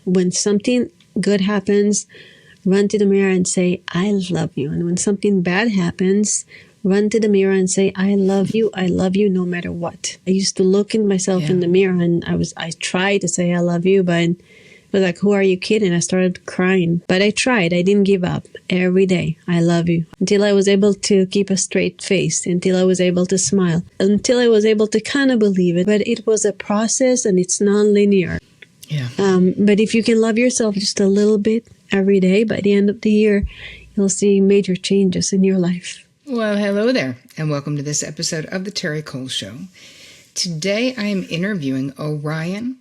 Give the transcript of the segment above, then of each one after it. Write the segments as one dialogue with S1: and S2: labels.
S1: when something good happens, run to the mirror and say, I love you. And when something bad happens, run to the mirror and say, I love you no matter what. I used to look in myself in the mirror and I tried to say I love you, but it was like, who are you kidding? I started crying. But I tried. I didn't give up. Every day, I love you. Until I was able to keep a straight face, until I was able to smile, until I was able to kind of believe it. But it was a process and it's non-linear.
S2: Yeah.
S1: But if you can love yourself just a little bit every day, by the end of the year, you'll see major changes in your life.
S2: Well, hello there, and welcome to this episode of the Terri Cole Show. Today, I am interviewing Orion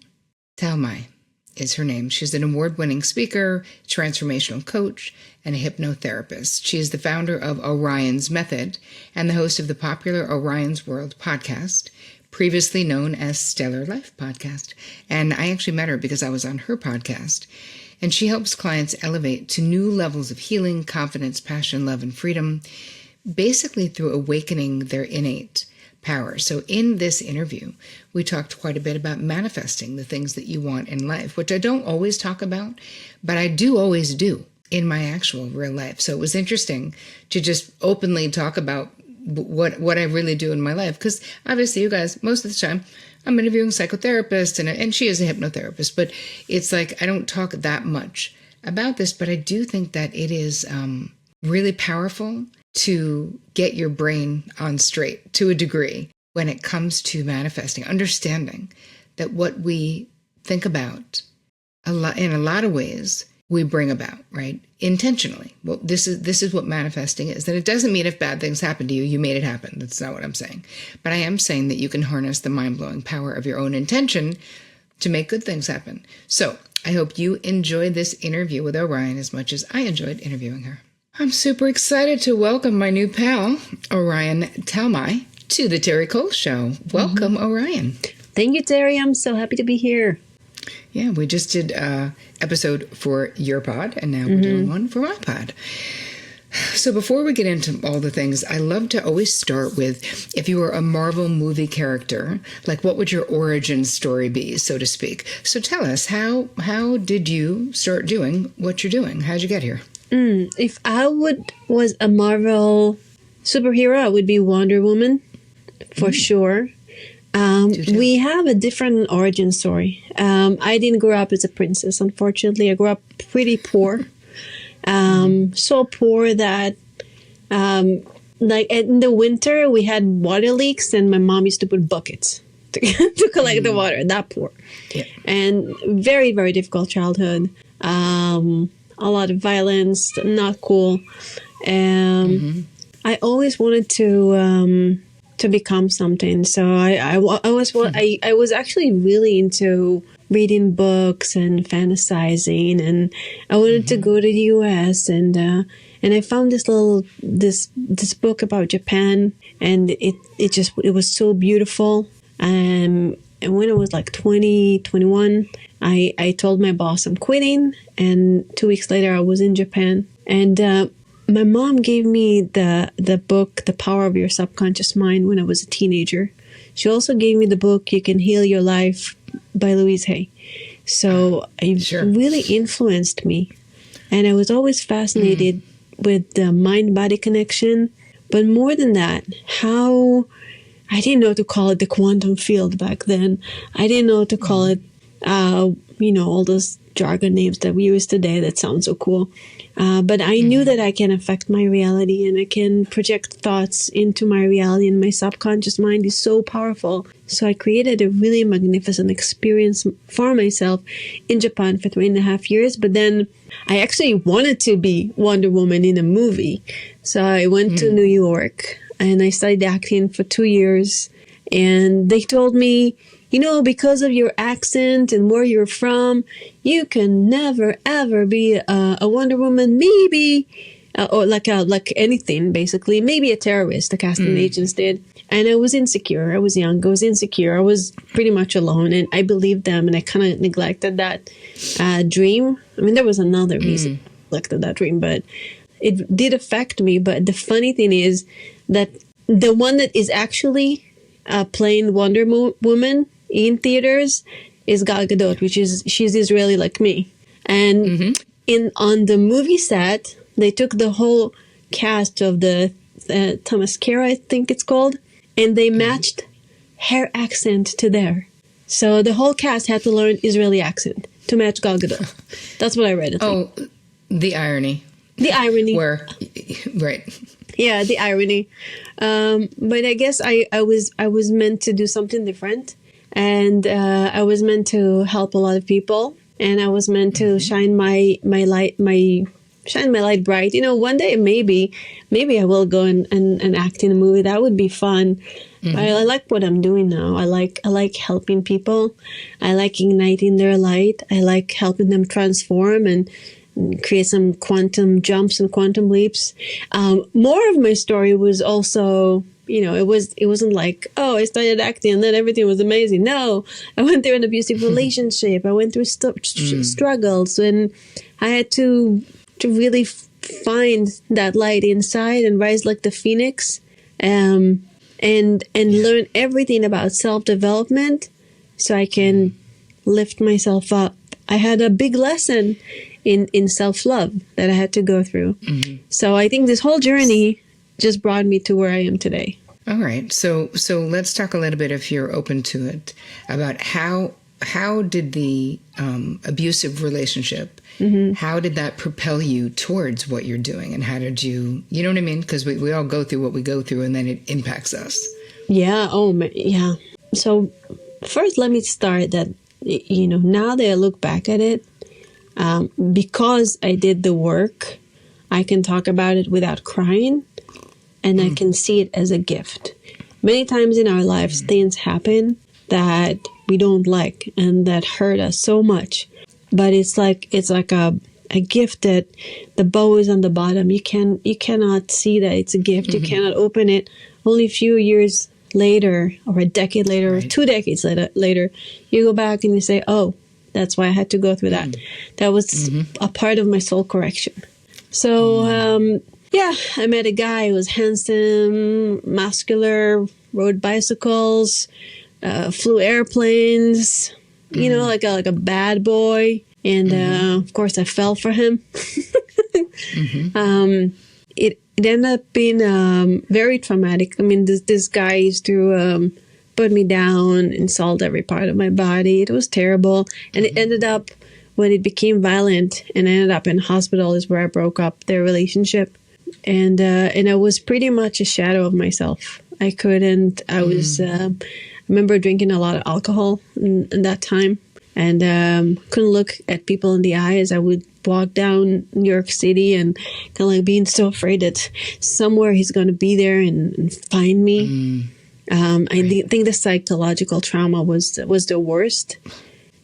S2: Talmay is her name. She's an award-winning speaker, transformational coach, and a hypnotherapist. She is the founder of Orion's Method and the host of the popular Orion's World podcast, previously known as Stellar Life podcast. And I actually met her because I was on her podcast. And she helps clients elevate to new levels of healing, confidence, passion, love, and freedom, basically through awakening their innate power. So in this interview, we talked quite a bit about manifesting the things that you want in life, which I don't always talk about, but I do always do in my actual real life. So it was interesting to just openly talk about what I really do in my life. Because obviously you guys, most of the time, I'm interviewing psychotherapists and she is a hypnotherapist, but it's like I don't talk that much about this, but I do think that it is really powerful to get your brain on straight to a degree when it comes to manifesting, understanding that what we think about in a lot of ways we bring about, right? Intentionally. Well, this is what manifesting is. That it doesn't mean if bad things happen to you, you made it happen. That's not what I'm saying. But I am saying that you can harness the mind-blowing power of your own intention to make good things happen. So I hope you enjoyed this interview with Orion as much as I enjoyed interviewing her. I'm super excited to welcome my new pal, Orion Talmay, to the Terri Cole Show. Welcome, Orion.
S1: Thank you, Terri. I'm so happy to be here.
S2: Yeah, we just did an episode for your pod, and now we're doing one for my pod. So before we get into all the things, I love to always start with, if you were a Marvel movie character, like what would your origin story be, so to speak? So tell us, how did you start doing what you're doing? How'd you get here?
S1: If I was a Marvel superhero, I would be Wonder Woman, for sure. We have a different origin story. I didn't grow up as a princess, unfortunately. I grew up pretty poor. So poor that, like in the winter, we had water leaks and my mom used to put buckets to collect the water. That poor. Yeah. And very, very difficult childhood. A lot of violence, not cool. I always wanted to become something. So I was actually really into reading books and fantasizing, and I wanted to go to the US, and I found this book about Japan, and it was so beautiful. And when I was like 20, 21, I told my boss I'm quitting, and 2 weeks later I was in Japan, and my mom gave me the book, The Power of Your Subconscious Mind, when I was a teenager. She also gave me the book, You Can Heal Your Life by Louise Hay. So it really influenced me. And I was always fascinated with the mind-body connection. But more than that, how I didn't know to call it the quantum field back then. I didn't know to call it, all those jargon names that we use today that sound so cool. But I knew that I can affect my reality and I can project thoughts into my reality, and my subconscious mind is so powerful. So I created a really magnificent experience for myself in Japan for 3.5 years. But then I actually wanted to be Wonder Woman in a movie. So I went to New York and I studied acting for 2 years. And they told me, because of your accent and where you're from, you can never, ever be a Wonder Woman, maybe, or like anything, basically. Maybe a terrorist, the casting agents did. And I was insecure. I was young. I was insecure. I was pretty much alone. And I believed them. And I kind of neglected that dream. I mean, there was another reason I neglected that dream. But it did affect me. But the funny thing is that the one that is actually playing Wonder Woman in theaters is Gal Gadot, which is she's Israeli like me. And on the movie set, they took the whole cast of the Themyscira, I think it's called, and they matched her accent to there. So the whole cast had to learn Israeli accent to match Gal Gadot. That's what I read.
S2: The irony.
S1: The irony.
S2: Right.
S1: Yeah, the irony. But I guess I was meant to do something different, and I was meant to help a lot of people, and I was meant to shine my light bright. One day maybe I will go and act in a movie. That would be fun. But I like what I'm doing now. I like helping people. I like igniting their light. I like helping them transform and create some quantum jumps and quantum leaps. More of my story was also, it wasn't like, oh, I started acting and then everything was amazing. No, I went through an abusive relationship. I went through struggles, and I had to really find that light inside and rise like the phoenix, and learn everything about self-development so I can lift myself up. I had a big lesson in self-love that I had to go through. So I think this whole journey just brought me to where I am today.
S2: All right. So let's talk a little bit, if you're open to it, about how did the abusive relationship, how did that propel you towards what you're doing? And how did you know what I mean? Because we all go through what we go through, and then it impacts us.
S1: Yeah. Oh, yeah. So first, let me start that, now that I look back at it, because I did the work, I can talk about it without crying, and I can see it as a gift. Many times in our lives, things happen that we don't like and that hurt us so much. But it's like a gift that the bow is on the bottom. You cannot see that it's a gift. You cannot open it. Only a few years later, or a decade later, or 2 decades later, you go back and you say, oh, that's why I had to go through that. That was a part of my soul correction. So, I met a guy who was handsome, muscular, rode bicycles, flew airplanes, like a bad boy. And, of course, I fell for him. It ended up being very traumatic. I mean, this guy used to put me down, insult every part of my body. It was terrible. And it ended up, when it became violent and I ended up in hospital, is where I broke up their relationship. And I was pretty much a shadow of myself. I remember drinking a lot of alcohol in that time, and couldn't look at people in the eye as I would walk down New York City, and kind of like being so afraid that somewhere he's going to be there and find me. I think the psychological trauma was the worst.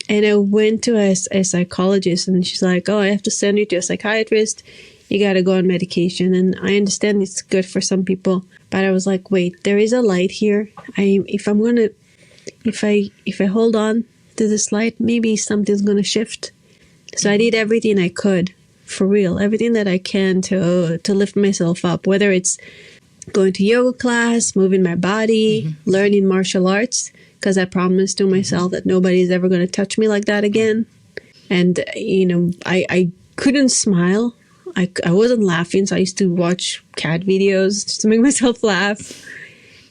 S1: And I went to a psychologist, and she's like, oh, I have to send you to a psychiatrist. You got to go on medication. And I understand it's good for some people, but I was like, wait, there is a light here. If I hold on to this light, maybe something's going to shift. So I did everything I could, for real, everything that I can to lift myself up, whether it's going to yoga class, moving my body, learning martial arts, because I promised to myself that nobody's ever going to touch me like that again. And, I couldn't smile. I wasn't laughing, so I used to watch cat videos just to make myself laugh.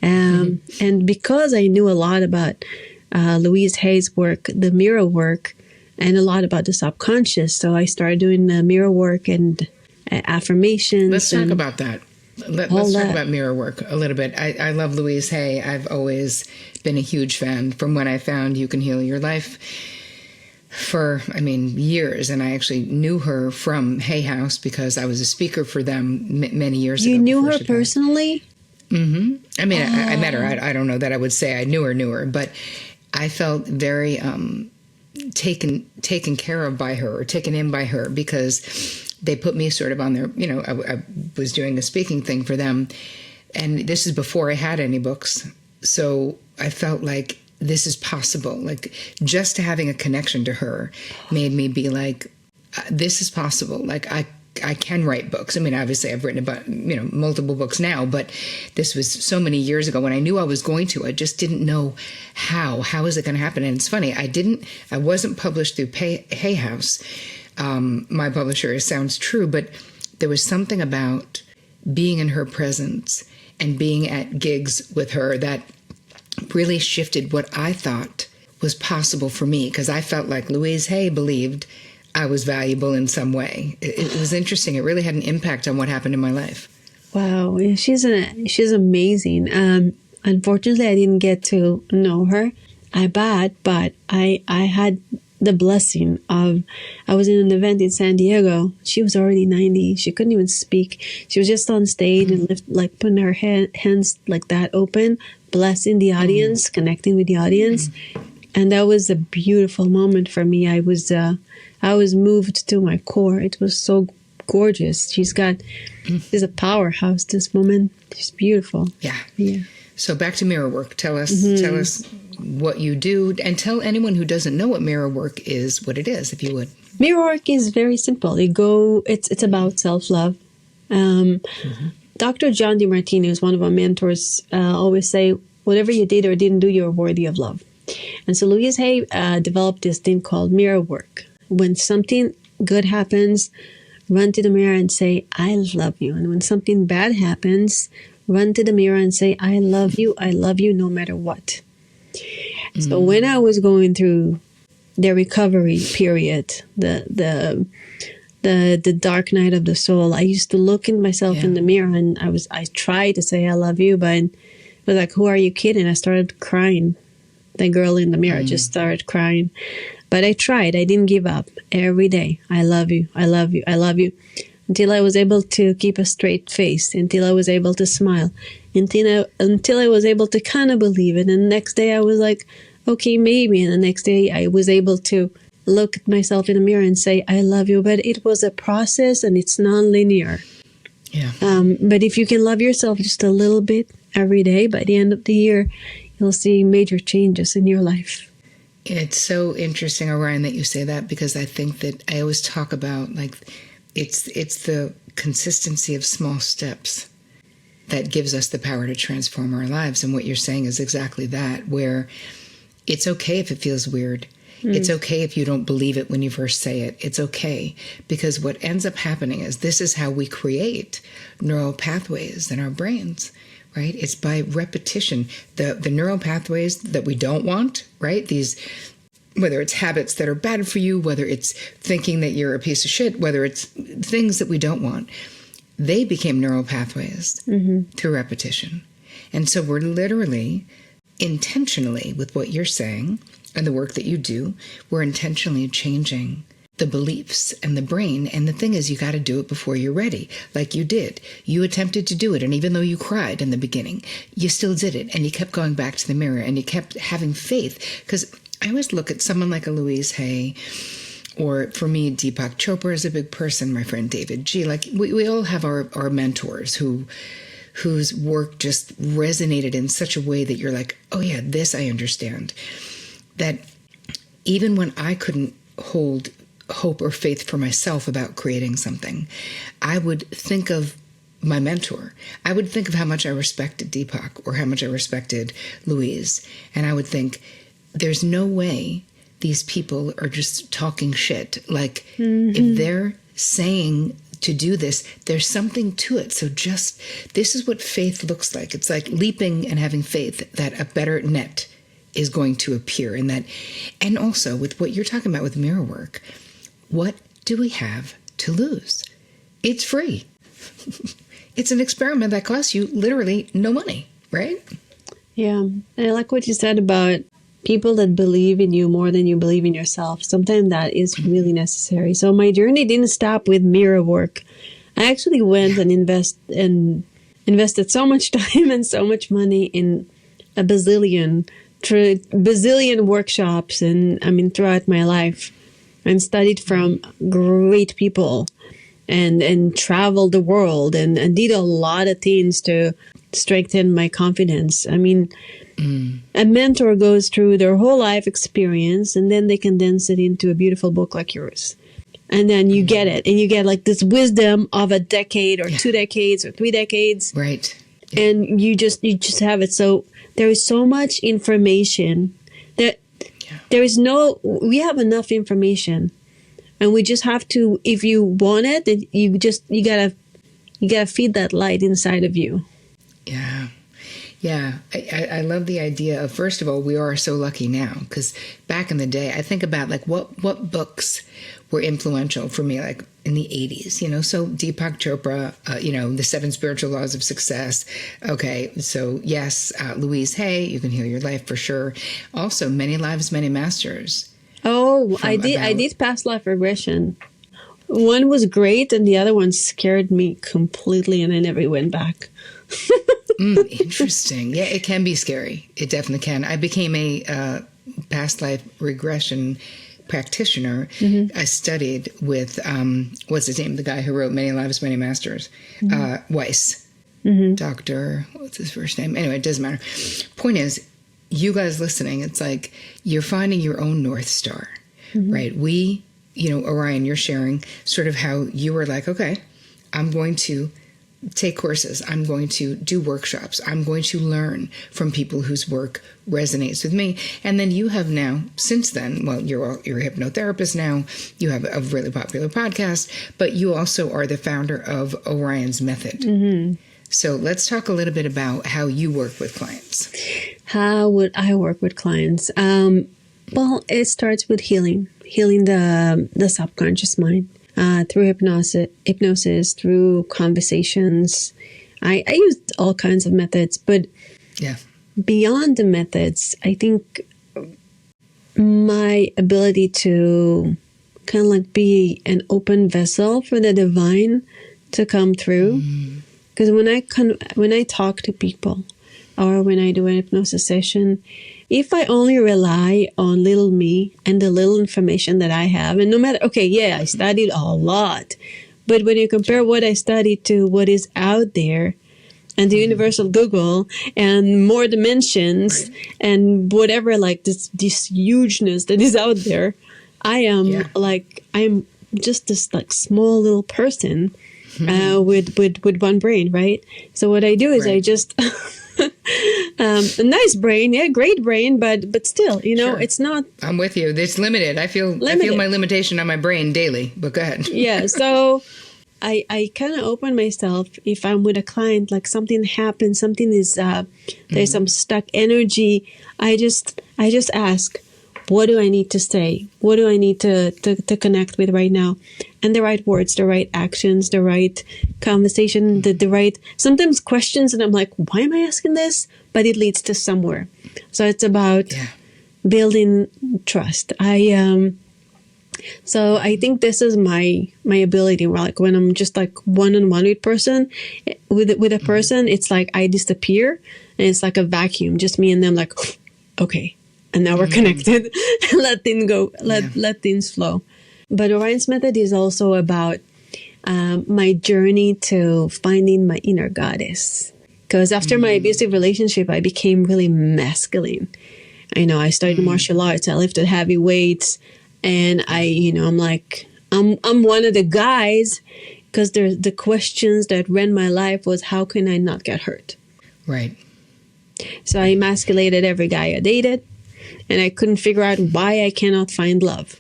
S1: And because I knew a lot about Louise Hay's work, the mirror work, and a lot about the subconscious, so I started doing the mirror work and affirmations.
S2: Let's talk about that. Let's talk about mirror work a little bit. I love Louise Hay. I've always been a huge fan from when I found You Can Heal Your Life for, years. And I actually knew her from Hay House because I was a speaker for them many years ago.
S1: You knew her personally?
S2: I met her. I don't know that I would say I knew her, but I felt very taken care of by her, or taken in by her, because they put me sort of on their, I was doing a speaking thing for them. And this is before I had any books. So I felt like this is possible. Like, just having a connection to her made me be like, this is possible. Like, I I can write books. I mean, obviously I've written about, multiple books now, but this was so many years ago when I knew I was going to. I just didn't know how is it going to happen. And it's funny, I wasn't published through Hay House. My publisher, it sounds true, but there was something about being in her presence and being at gigs with her that really shifted what I thought was possible for me, because I felt like Louise Hay believed I was valuable in some way. It was interesting. It really had an impact on what happened in my life. Wow.
S1: She's amazing. Unfortunately, I didn't get to know her. But I had the blessing of, I was in an event in San Diego. She was already 90. She couldn't even speak. She was just on stage and putting her hands like that open, blessing the audience, connecting with the audience. And that was a beautiful moment for me. I was moved to my core. It was so gorgeous. She's a powerhouse, this woman. She's beautiful.
S2: Yeah. So back to mirror work. Tell us what you do, and tell anyone who doesn't know what mirror work is what it is, if you would.
S1: Mirror work is very simple. It's about self-love. Dr. John DeMartini, who's one of our mentors, always say, whatever you did or didn't do, you're worthy of love. And so Louise Hay developed this thing called mirror work. When something good happens, run to the mirror and say, I love you. And when something bad happens, run to the mirror and say, I love you no matter what. So when I was going through the recovery period, the dark night of the soul, I used to look in myself in the mirror, and I tried to say I love you, but it was like, who are you kidding? I started crying. The girl in the mirror just started crying. But I tried. I didn't give up. Every day, I love you, I love you, I love you. Until I was able to keep a straight face, until I was able to smile, until I was able to kind of believe it. And the next day I was like, okay, maybe. And the next day I was able to look at myself in the mirror and say, I love you. But it was a process, and it's non-linear.
S2: Yeah.
S1: But if you can love yourself just a little bit every day, by the end of the year, you'll see major changes in your life.
S2: It's so interesting, Orion, that you say that, because I think that I always talk about, like, it's the consistency of small steps that gives us the power to transform our lives. And what you're saying is exactly that, where it's okay if it feels weird. It's okay if you don't believe it when you first say it. It's okay, because what ends up happening is this is how we create neural pathways in our brains, right? It's by repetition. The neural pathways that we don't want, right? These, whether it's habits that are bad for you, whether it's thinking that you're a piece of shit, whether it's things that we don't want, they became neural pathways through repetition. And so we're literally, intentionally, with what you're saying and the work that you do, we're intentionally changing the beliefs and the brain. And the thing is, you got to do it before you're ready, like you did. You attempted to do it. And even though you cried in the beginning, you still did it. And you kept going back to the mirror, and you kept having faith. Because I always look at someone like a Louise Hay, or for me, Deepak Chopra is a big person, my friend David G. Like, we all have our mentors whose work just resonated in such a way that you're like, oh yeah, this I understand. That even when I couldn't hold hope or faith for myself about creating something, I would think of my mentor. I would think of how much I respected Deepak or how much I respected Louise. And I would think, there's no way these people are just talking shit. Like, if they're saying to do this, there's something to it. So just, this is what faith looks like. It's like leaping and having faith that a better net is going to appear. And also with what you're talking about with mirror work, what do we have to lose? It's free. It's an experiment that costs you literally no money, right?
S1: Yeah. And I like what you said about people that believe in you more than you believe in yourself. Sometimes that is really necessary. So my journey didn't stop with mirror work. I actually went and invested so much time and so much money in a bazillion workshops, and throughout my life, and studied from great people, and traveled the world, and did a lot of things to strengthen my confidence. A mentor goes through their whole life experience, and then they condense it into a beautiful book like yours. and then you get it, and you get like this wisdom of a decade or 2 decades or 3 decades.
S2: Right.
S1: And you just have it. So there is so much information that we have enough information, and we just have to, if you want it, you gotta feed that light inside of you.
S2: Yeah. Yeah, I love the idea of, first of all, we are so lucky now, because back in the day, I think about like what books were influential for me, like in the 80s, so Deepak Chopra, the 7 Spiritual Laws of Success. Okay, so yes, Louise Hay, You Can Heal Your Life for sure. Also, Many Lives, Many Masters.
S1: Oh, I did past life regression. One was great, and the other one scared me completely, and I never went back.
S2: Interesting. Yeah, it can be scary. It definitely can. I became a past life regression practitioner. I studied with, what's his name? The guy who wrote Many Lives, Many Masters, Weiss. Dr. What's his first name? Anyway, it doesn't matter. Point is, you guys listening, it's like you're finding your own North Star, right? We, Orion, you're sharing sort of how you were like, okay, I'm going to take courses. I'm going to do workshops. I'm going to learn from people whose work resonates with me. And then you have now, since then, well, you're a hypnotherapist now. You have a really popular podcast, but you also are the founder of Orion's Method. So let's talk a little bit about how you work with clients.
S1: How would I work with clients? Well, it starts with healing the subconscious mind. Through hypnosis, through conversations. I used all kinds of methods, but beyond the methods, I think my ability to kind of like be an open vessel for the divine to come through. Because when I talk to people, or when I do a hypnosis session, if I only rely on little me and the little information that I have, and no matter, I studied a lot, but when you compare what I studied to what is out there, and the universal Google, and more dimensions, and whatever, like this hugeness that is out there, I am just this like small little person with one brain, right? So what I do is I just a nice brain, great brain, but still, it's not.
S2: I'm with you. It's limited. I feel my limitation on my brain daily. But go ahead.
S1: Yeah. So I kind of open myself if I'm with a client, like something happens, something is there's some stuck energy. I just ask, what do I need to say? What do I need to connect with right now? And the right words, the right actions, the right conversation, the right, sometimes questions. And I'm like, why am I asking this? But it leads to somewhere. So it's about building trust. So I think this is my ability, where like when I'm just like one-on-one with a person, it's like I disappear and it's like a vacuum, just me and them, like, okay. And now we're connected. Let things go. Let things flow. But Orion's Method is also about my journey to finding my inner goddess. Because after my abusive relationship, I became really masculine. I studied martial arts. I lifted heavy weights, and I'm like, I'm one of the guys. Because the questions that ran my life was, how can I not get hurt?
S2: Right.
S1: So I emasculated every guy I dated. And I couldn't figure out why I cannot find love.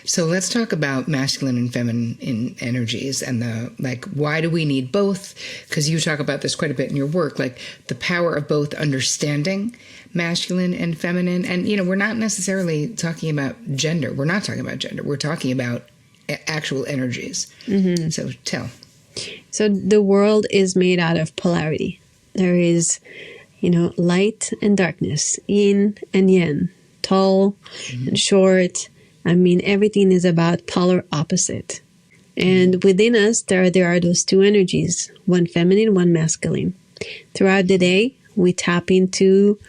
S2: So let's talk about masculine and feminine energies and why do we need both? Because you talk about this quite a bit in your work, like the power of both understanding masculine and feminine. And, we're not necessarily talking about gender. We're not talking about gender. We're talking about actual energies. So tell. So the world is made out of polarity. There is light and darkness, yin and yang, tall and short. Everything is about polar opposite. And within us, there are those two energies, one feminine, one masculine. Throughout the day, we tap into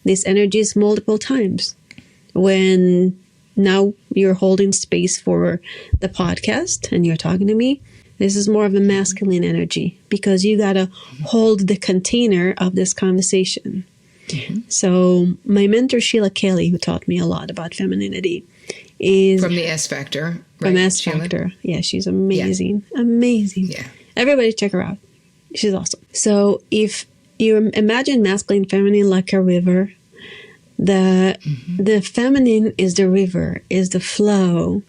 S2: these energies multiple times. When now you're holding space for the podcast and you're talking to me, this is more of a masculine energy because you got to hold the container of this conversation. So my mentor, Sheila Kelly, who taught me a lot about femininity,
S1: is
S2: from the S Factor.
S1: from
S2: Right,
S1: S
S2: Sheila?
S1: Factor. Yeah, she's amazing. Amazing.
S2: Yeah.
S1: Everybody check her out. She's awesome. So if you imagine masculine, feminine like a river, the feminine is the river, is the flow,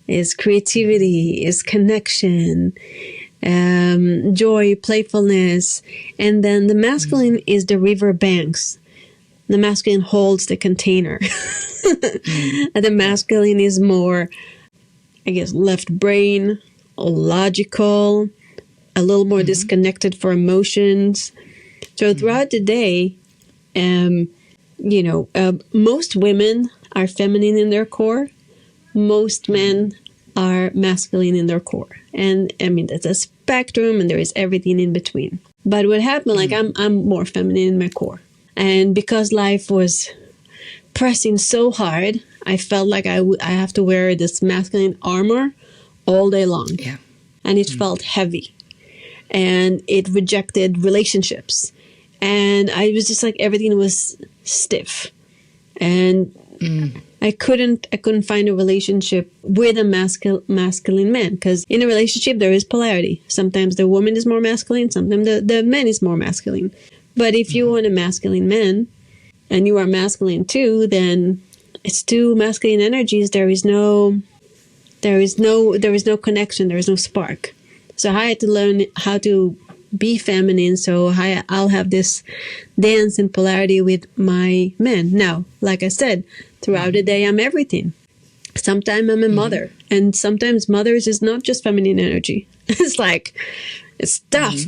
S1: is creativity, is connection, joy, playfulness, and then the masculine is the river banks. The masculine holds the container. And the masculine is more, I guess, left brain, logical, a little more disconnected for emotions. So throughout the day, most women are feminine in their core. Most men are masculine in their core. And I mean, it's a spectrum and there is everything in between. But what happened, like I'm more feminine in my core. And because life was pressing so hard, I felt like I have to wear this masculine armor all day long.
S2: Yeah.
S1: And it felt heavy. And it rejected relationships. And I was just like, everything was stiff. And I couldn't find a relationship with a masculine man, because in a relationship there is polarity. Sometimes the woman is more masculine, sometimes the man is more masculine. But if you want a masculine man and you are masculine too, then it's two masculine energies. There is no connection. There is no spark. So I had to learn how to be feminine. So I'll have this dance and polarity with my men. Now, like I said, throughout the day, I'm everything. Sometimes I'm a mother, and sometimes mothers is not just feminine energy. It's tough,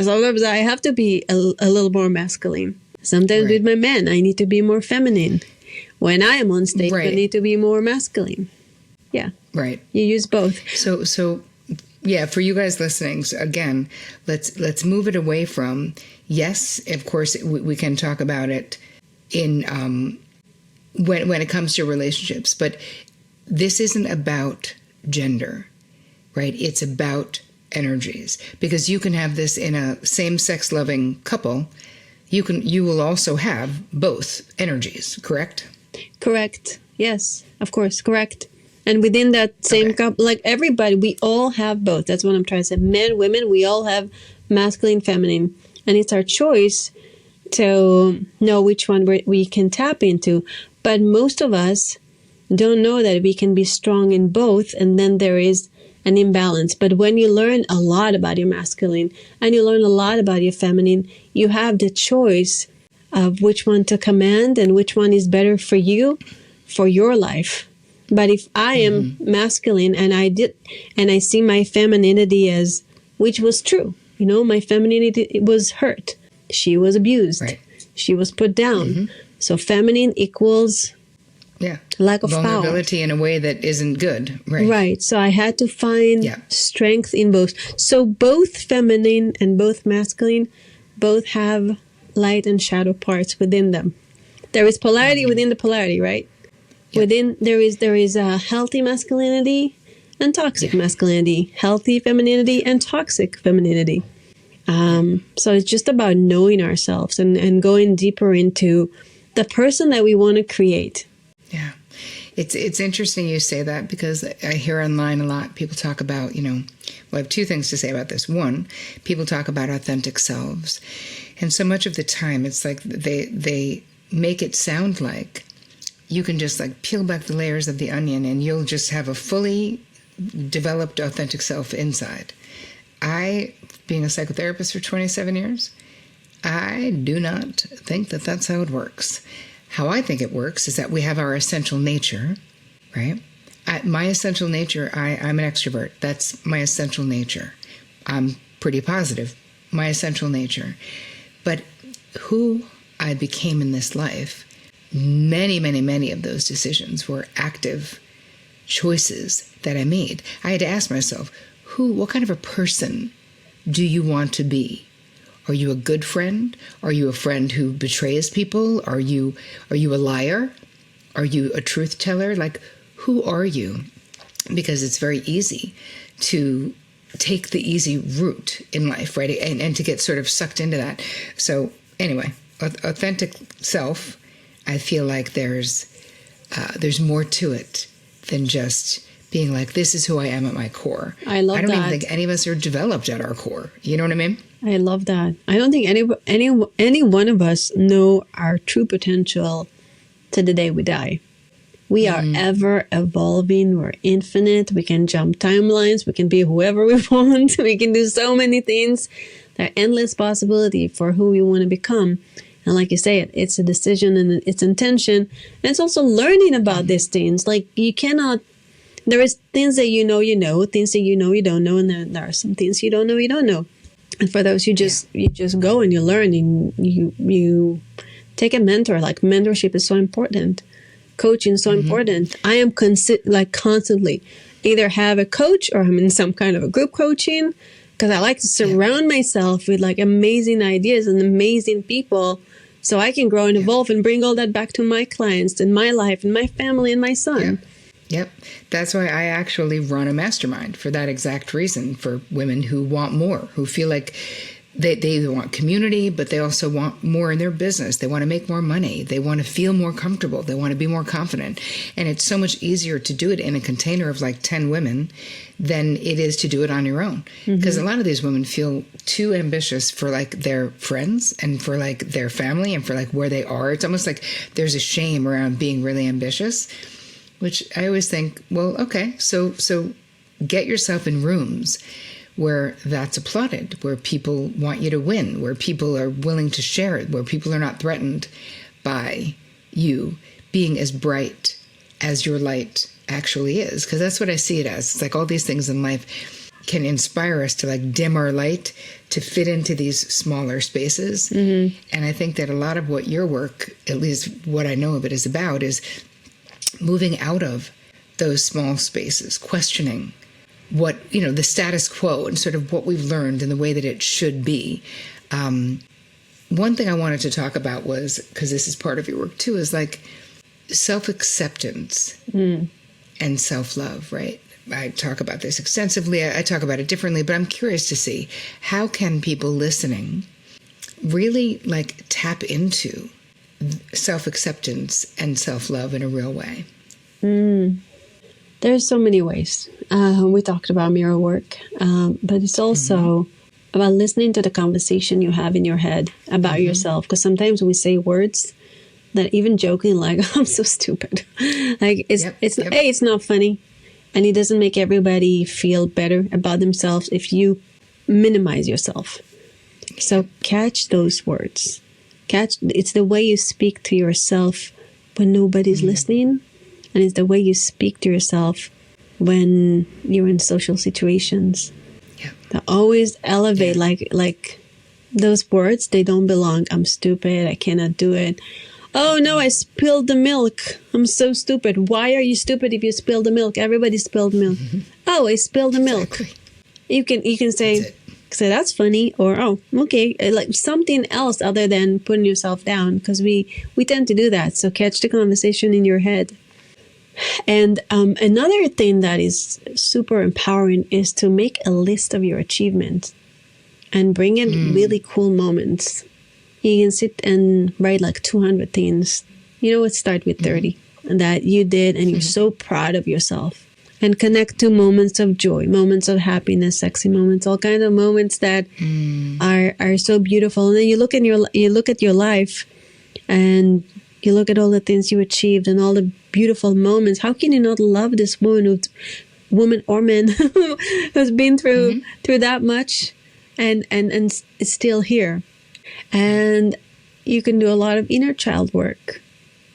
S1: Sometimes I have to be a little more masculine. Sometimes with my men, I need to be more feminine. When I am on stage, I need to be more masculine. Yeah.
S2: Right.
S1: You use both.
S2: So yeah, for you guys listening, so again, let's move it away from, yes, of course, we can talk about it in when it comes to relationships, but this isn't about gender, right? It's about energies, because you can have this in a same-sex loving couple. You will also have both energies, correct?
S1: Correct. Yes, of course, correct. And within that same couple, like everybody, we all have both. That's what I'm trying to say. Men, women, we all have masculine, feminine. And it's our choice to know which one we can tap into. But most of us don't know that we can be strong in both, and then there is an imbalance. But when you learn a lot about your masculine and you learn a lot about your feminine, you have the choice of which one to command and which one is better for you, for your life. But if I am masculine and I see my femininity as, which was true, my femininity was hurt. She was abused. Right. She was put down. So feminine equals lack of
S2: vulnerability
S1: power.
S2: In a way that isn't good. Right.
S1: Right. So I had to find strength in both. So both feminine and both masculine, both have light and shadow parts within them. There is polarity within the polarity, right? Within there is a healthy masculinity and toxic masculinity, healthy femininity and toxic femininity. So it's just about knowing ourselves and going deeper into the person that we want to create.
S2: Yeah. It's interesting you say that, because I hear online a lot people talk about, I have two things to say about this. One, people talk about authentic selves. And so much of the time it's like they make it sound like you can just like peel back the layers of the onion and you'll just have a fully developed authentic self inside. I, being a psychotherapist for 27 years, I do not think that that's how it works. How I think it works is that we have our essential nature, right? My essential nature, I'm an extrovert. That's my essential nature. I'm pretty positive, my essential nature. But who I became in this life, many, many, many of those decisions were active choices that I made. I had to ask myself, what kind of a person do you want to be? Are you a good friend? Are you a friend who betrays people? Are you a liar? Are you a truth teller? Like, who are you? Because it's very easy to take the easy route in life, right? And to get sort of sucked into that. So anyway, authentic self, I feel like there's more to it than just being like, this is who I am at my core.
S1: I love that.
S2: I don't even think any of us are developed at our core. You know what I mean?
S1: I love that. I don't think any one of us know our true potential to the day we die. We are ever evolving. We're infinite. We can jump timelines. We can be whoever we want. We can do so many things. There are endless possibility for who we want to become. And like you say, it's a decision and it's intention. And it's also learning about these things. Like you cannot, there is things that you know, things that you know, you don't know. And then there are some things you don't know, you don't know. And for those, you just go and you learn and you take a mentor. Like mentorship is so important. Coaching is so important. I am constantly either have a coach or I'm in some kind of a group coaching because I like to surround myself with like amazing ideas and amazing people so I can grow and evolve and bring all that back to my clients and my life and my family and my son.
S2: Yep. That's why I actually run a mastermind for that exact reason, for women who want more, who feel like they want community, but they also want more in their business. They want to make more money. They want to feel more comfortable. They want to be more confident. And it's so much easier to do it in a container of like 10 women than it is to do it on your own. Because a lot of these women feel too ambitious for like their friends and for like their family and for like where they are. It's almost like there's a shame around being really ambitious, which I always think, well, okay, so get yourself in rooms where that's applauded, where people want you to win, where people are willing to share it, where people are not threatened by you being as bright as your light actually is. Because that's what I see it as. It's like all these things in life can inspire us to like dim our light to fit into these smaller spaces. And I think that a lot of what your work, at least what I know of it, is about is moving out of those small spaces, questioning what, the status quo and sort of what we've learned and the way that it should be. One thing I wanted to talk about was, because this is part of your work too, is like self-acceptance and self-love, right? I talk about this extensively. I talk about it differently, but I'm curious to see how can people listening really like tap into self-acceptance and self-love in a real way?
S1: There's so many ways. We talked about mirror work, but it's also about listening to the conversation you have in your head about yourself. Because sometimes we say words that even joking, like, I'm so stupid. Like, it's not funny. And it doesn't make everybody feel better about themselves if you minimize yourself. So catch those words. It's the way you speak to yourself when nobody's listening. And it's the way you speak to yourself when you're in social situations. To always elevate, like those words, they don't belong. I'm stupid. I cannot do it. Oh no, I spilled the milk. I'm so stupid. Why are you stupid if you spilled the milk? Everybody spilled milk. Oh, I spilled the milk. You can say that's funny, or oh, okay, like something else other than putting yourself down, because we tend to do that. So catch the conversation in your head. And another thing that is super empowering is to make a list of your achievements and bring in really cool moments. You can sit and write like 200 things. Start with 30 that you did and you're so proud of yourself. And connect to moments of joy, moments of happiness, sexy moments, all kinds of moments that are so beautiful. And then you look at your life and you look at all the things you achieved and all the beautiful moments. How can you not love this woman or man who's been through that much and is still here? And you can do a lot of inner child work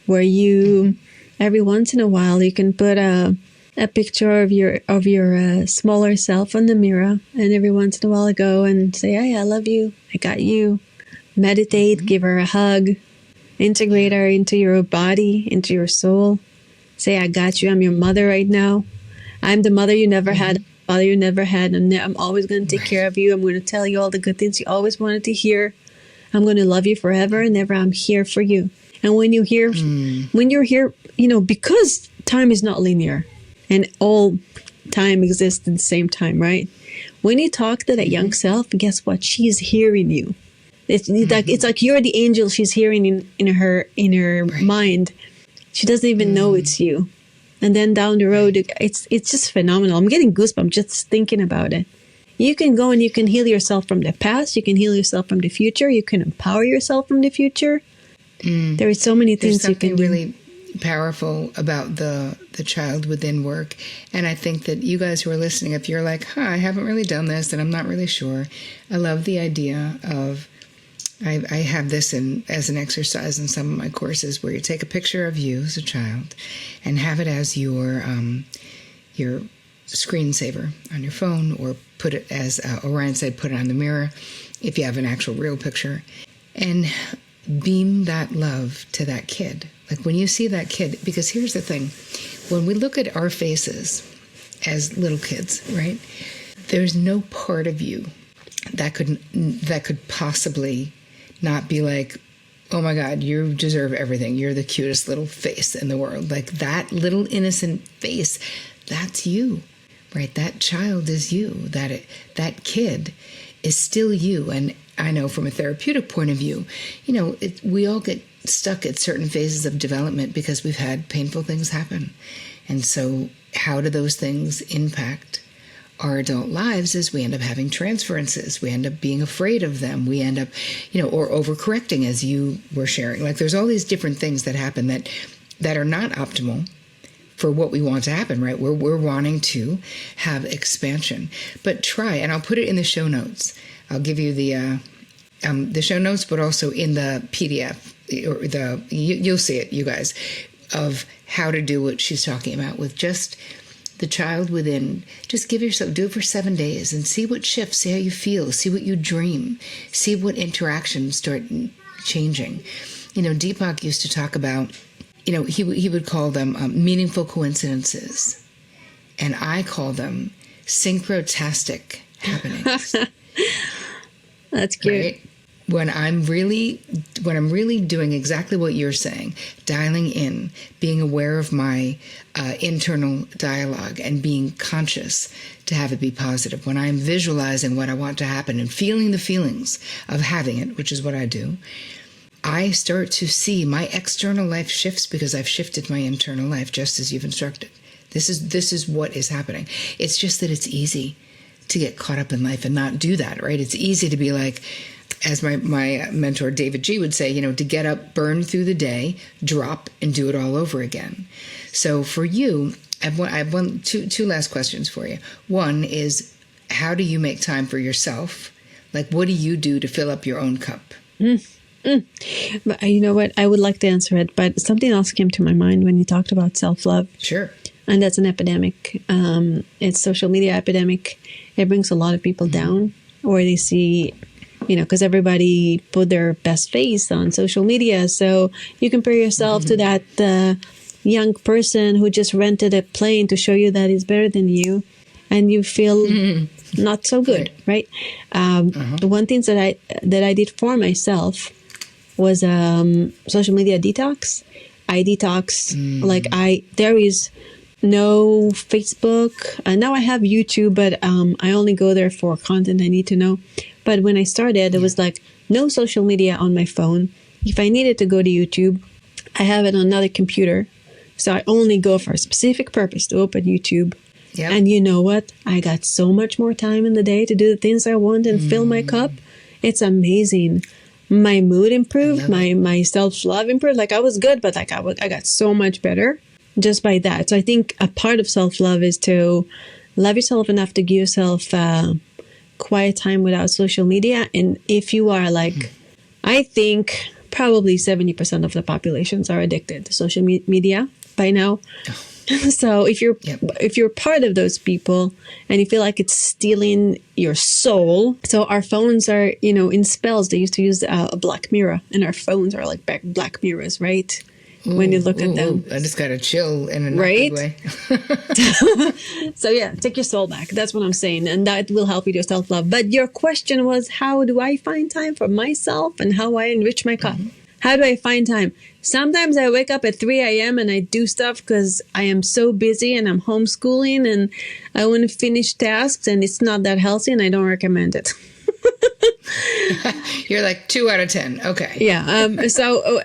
S1: where you, every once in a while, you can put a picture of your smaller self on the mirror, and every once in a while go and say, hey, I love you. I got you. Meditate, give her a hug. Integrate her into your body, into your soul. Say, I got you. I'm your mother right now. I'm the mother you never had, father you never had. And I'm always going to take care of you. I'm going to tell you all the good things you always wanted to hear. I'm going to love you forever and ever. I'm here for you. And when you're here, because time is not linear and all time exists at the same time, right? When you talk to that young self, guess what? She's hearing you. It's like you're the angel she's hearing in her mind. She doesn't even know it's you. And then down the road, it's just phenomenal. I'm getting goosebumps just thinking about it. You can go and you can heal yourself from the past. You can heal yourself from the future. You can empower yourself from the future. There are so many things you can do.
S2: There's something really powerful about the child within work. And I think that you guys who are listening, if you're like, I haven't really done this and I'm not really sure, I love the idea of, I have this as an exercise in some of my courses where you take a picture of you as a child and have it as your screensaver on your phone, or put it, as Orion said, put it on the mirror if you have an actual real picture, and beam that love to that kid. Like when you see that kid, because here's the thing, when we look at our faces as little kids, right, there's no part of you that could possibly not be like, oh my God, you deserve everything. You're the cutest little face in the world. Like that little innocent face, that's you, right? That child is you. That kid is still you. And I know from a therapeutic point of view, we all get stuck at certain phases of development because we've had painful things happen. And so how do those things impact our adult lives? Is we end up having transferences. We end up being afraid of them. We end up, or overcorrecting, as you were sharing. Like there's all these different things that happen that are not optimal for what we want to happen, right? We're wanting to have expansion. But try, and I'll put it in the show notes. I'll give you the show notes, but also in the PDF, or you'll see it, you guys, of how to do what she's talking about with just the child within. Just do it for 7 days and see what shifts, see how you feel, see what you dream, see what interactions start changing. Deepak used to talk about, he would call them meaningful coincidences, and I call them synchrotastic happenings.
S1: That's cute.
S2: Right? When I'm really doing exactly what you're saying, dialing in, being aware of my internal dialogue and being conscious to have it be positive, when I'm visualizing what I want to happen and feeling the feelings of having it, which is what I do, I start to see my external life shifts because I've shifted my internal life, just as you've instructed. This is what is happening. It's just that it's easy to get caught up in life and not do that, right? It's easy to be like, as my mentor David G would say, to get up, burn through the day, drop, and do it all over again. So for you, I have two last questions for you. One is, how do you make time for yourself? Like, what do you do to fill up your own cup?
S1: But you know what? I would like to answer it, but something else came to my mind when you talked about self-love.
S2: Sure.
S1: And that's an epidemic. It's social media epidemic. It brings a lot of people down, or they see, because everybody put their best face on social media. So you compare yourself to that young person who just rented a plane to show you that he's better than you, and you feel not so good, right? The one thing that I did for myself was social media detox. I detox, there is no Facebook. Now I have YouTube, but I only go there for content I need to know. But when I started, it was like no social media on my phone. If I needed to go to YouTube, I have it on another computer. So I only go for a specific purpose to open YouTube. Yep. And you know what? I got so much more time in the day to do the things I want and fill my cup. It's amazing. My mood improved. My self-love improved. Like I was good, but like I got so much better just by that. So I think a part of self-love is to love yourself enough to give yourself quiet time without social media. And if you are like, I think probably 70% of the populations are addicted to social media by now. So if you're part of those people and you feel like it's stealing your soul, so our phones are, in spells, they used to use a black mirror, and our phones are like black mirrors, right? When you look at them.
S2: I just got a chill in a
S1: right?
S2: way.
S1: So yeah, take your soul back. That's what I'm saying. And that will help you to self-love. But your question was, how do I find time for myself and how I enrich my cup? How do I find time? Sometimes I wake up at 3 a.m. and I do stuff because I am so busy and I'm homeschooling and I want to finish tasks and it's not that healthy and I don't recommend it.
S2: You're like 2 out of 10. Okay.
S1: Yeah. So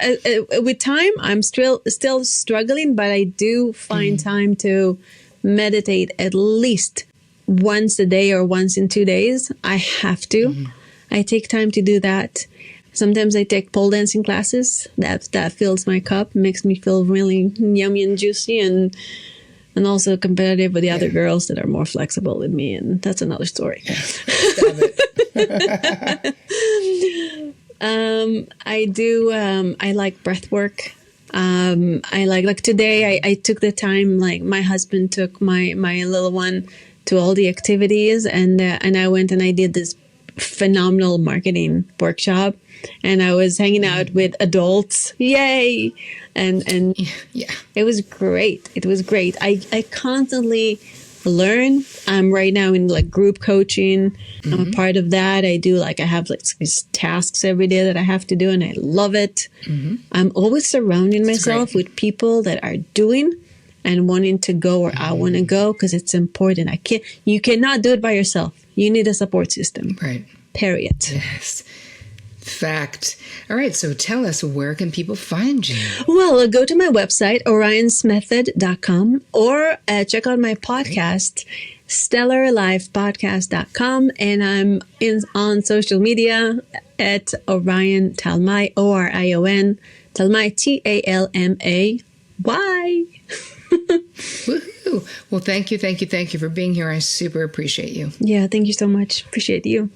S1: with time, I'm still struggling, but I do find time to meditate at least once a day or once in 2 days. I have to. I take time to do that. Sometimes I take pole dancing classes. That fills my cup, makes me feel really yummy and juicy, and also competitive with the other girls that are more flexible than me. And that's another story.
S2: Stop it.
S1: I do. I like breath work. I like today. I took the time. Like my husband took my little one to all the activities, and I went and I did this phenomenal marketing workshop, and I was hanging out with adults. Yay! And
S2: Yeah.
S1: it was great. It was great. I constantly learn. I'm right now in like group coaching. I'm a part of that. I have like these tasks every day that I have to do, and I love it. I'm always surrounding myself with people that are doing and wanting to go where I want to go, because it's important. You cannot do it by yourself. You need a support system.
S2: Right.
S1: Period.
S2: Yes. Fact. All right. So tell us, where can people find you?
S1: Well, go to my website, orionsmethod.com, or check out my podcast, stellarlifepodcast.com. And I'm on social media at Orion Talmay, Orion Talmay, Talmay.
S2: Woohoo. Well, thank you for being here. I super appreciate you.
S1: Yeah, thank you so much. Appreciate you.